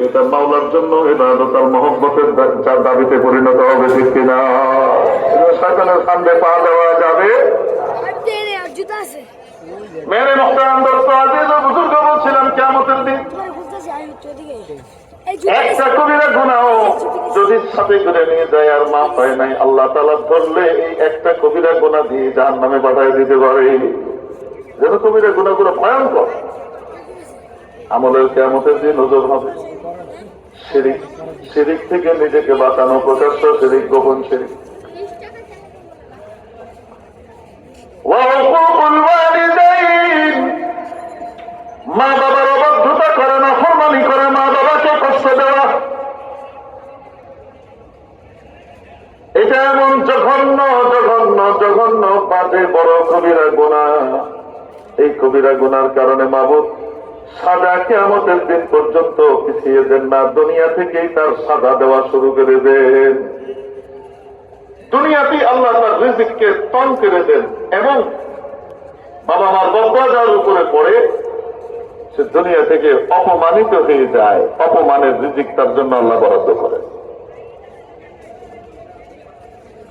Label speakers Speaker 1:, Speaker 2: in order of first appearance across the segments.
Speaker 1: এটা মাওলার জন্য ইবাদত আর মহব্বতের দাবিতে পরিণত হবে, ঠিক কিনা? শয়তানের ফান্দে পা দেওয়া যাবে? মেরে মোহতারাম দোস্ত আজিজ ও বুজুর্গ, বলছিলাম কিয়ামতের দিন একটা কবিরা গুনাহ যদি সাথে করে নিয়ে যায় আর মাফ হয় নাই, আল্লাহ তাআলা ধরলে এই একটা কবিরা গুনাহ দিয়ে জাহান্নামে পাঠিয়ে দিতে পারে। যেন কবিরা গুনাহগুলো ভয়ঙ্কর। আমলের কিয়ামতের দিন ওজন হবে। শিরিক, শিরিক থেকে নিজেকে বাঁচানো, প্রকাশ্য শিরিক, গোপন শিরিক। মা বাবার অবাধ্যতা করে, নাফরমানি করে, মা বাবাকে কষ্ট দেওয়া, এটা এমন জঘন্য জঘন্য জঘন্য পাপে বড় কবিরা গুনাহ। এই কবিরা গুনার কারণে মাবুদ সাজা কিয়ামতের দিন পর্যন্ত পিছিয়ে দেন না, দুনিয়া থেকেই তার সাজা দেওয়া শুরু করে দেন। দুনিয়াতেই আল্লাহ তার রিজিককে তং করে দেন এবং বাবা মার বদয়া যার উপরে পড়ে সে দুনিয়া থেকে অপমানিত হয়ে যায়। অপমানের রিজিক তার জন্য আল্লাহ বরাদ্দ করে।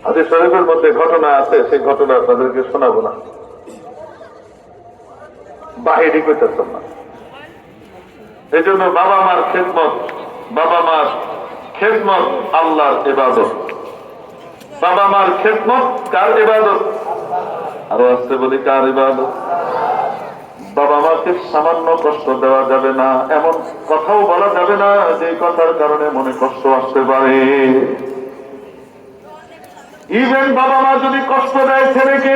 Speaker 1: হাদিস শরীফের মধ্যে ঘটনা আছে, সেই ঘটনা আপনাদেরকে শোনাবো না, বাহিরি করতেছেন না। এই জন্য বাবা মার খেদমত, বাবা মার খেদমত আল্লাহর ইবাদত। বাবা মার খেদমত কার ইবাদত? আরো আসতে বলি, কার ইবাদত? বাবা মাকে সামান্য কষ্ট দেওয়া যাবে না, এমন কথাও বলা যাবে না যে কথার কারণে মনে কষ্ট আসতে পারে। ইভেন বাবা মা যদি কষ্ট দেয় ছেলেকে,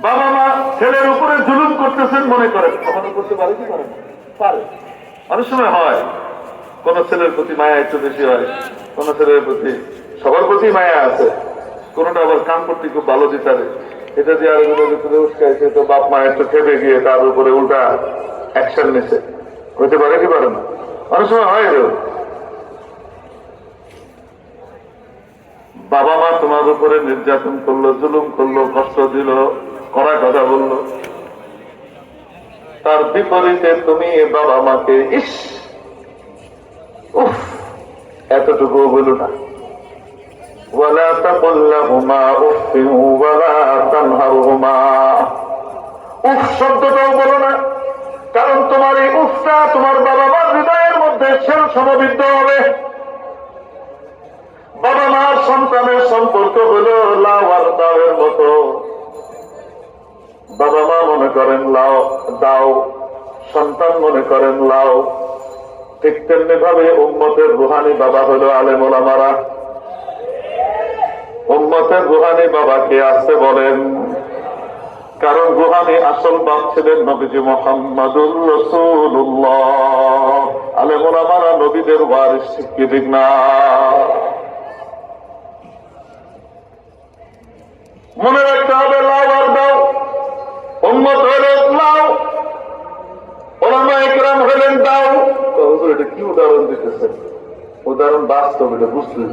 Speaker 1: বাবা মা ছেলের উপরে জুলুম করতেছেন মনে করেন, কখনো করতে পারে কি পারে? পারে। অনেক সময় হয়, কোন ছেলের প্রতি মায়া একটু বেশি হয়, কোন ছেলের প্রতি, সবার প্রতি মায়া আছে, কোনটা আবার কাম করতে খুব ভালো দিতারে, এটা যে আর ভিতরে উস্কাইছে তো বাপ মা একটু খেপে গিয়ে তার উপরে উল্টা অ্যাকশন নিছে, হইতে পারে কি পারে না? অনেক সময় হয়। বাবা মা তোমার উপরে নির্যাতন করলো, জুলুম করলো, কষ্ট দিল, কড়া কথা বললো, তার বিপরীতে তুমি বাবা মাকে ইস উফ এতটুকু বলো না। ওয়ালা তাকুল্লাহুমা উফিন ওয়ালা তানহারহুমা, উফ শব্দটাও বলো না, কারণ তোমার এই উফটা তোমার বাবা মার হৃদয়ের মধ্যে সেল সমবিদ্ধ হবে। বাবা মার সন্তানের সম্পর্ক হলো লাউ আর দাওয়ের মতো। বাবা মা মনে করেন লাউ দাও, সন্তান মনে করেন লাউ। ঠিক তেমনি ভাবে উম্মতের রুহানি বাবা হলো আলেম ওলামারা। উম্মতের রুহানি বাবাকে আসতে বলেন, কারণ রুহানি আসল বাপ ছিলেন নবীজি মুহাম্মদুর রাসূলুল্লাহ। আলেম ওলামারা নবীদের ওয়ারিস, কি ঠিক না? মনে রাখতে হবে লাউ আর দাও, উম্মত হলেন লাউ, ওলামা ইকরাম হলেন দাও। এটা কি উদাহরণ দিতেছেন? উদাহরণ বাস্তব, এটা বুঝলেন।